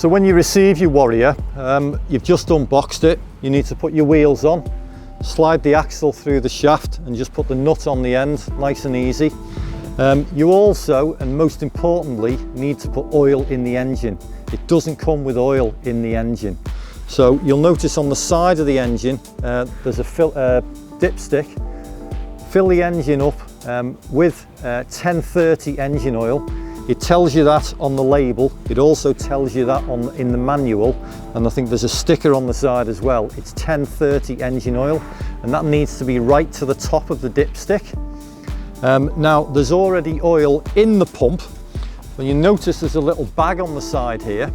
So when you receive your Warrior, you've just unboxed it. You need to put your wheels on, slide the axle through the shaft and just put the nut on the end, nice and easy. You also, and most importantly, need to put oil in the engine. It doesn't come with oil in the engine. So you'll notice on the side of the engine, there's a dipstick. Fill the engine up with 1030 engine oil. It tells you that on the label. It also tells you that in the manual, and I think there's a sticker on the side as well. It's 1030 engine oil, and that needs to be right to the top of the dipstick. Now there's already oil in the pump, and you notice there's a little bag on the side here.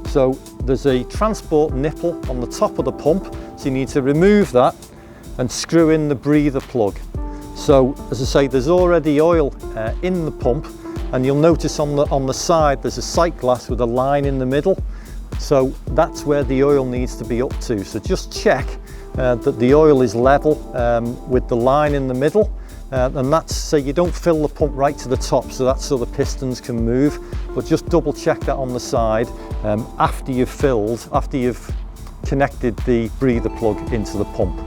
So there's a transport nipple on the top of the pump, so you need to remove that and screw in the breather plug. So as I say, there's already oil in the pump, and you'll notice on the side there's a sight glass with a line in the middle. So that's where the oil needs to be up to. So just check that the oil is level with the line in the middle, and that's so you don't fill the pump right to the top, so that's so the pistons can move. But just double check that on the side after you've connected the breather plug into the pump.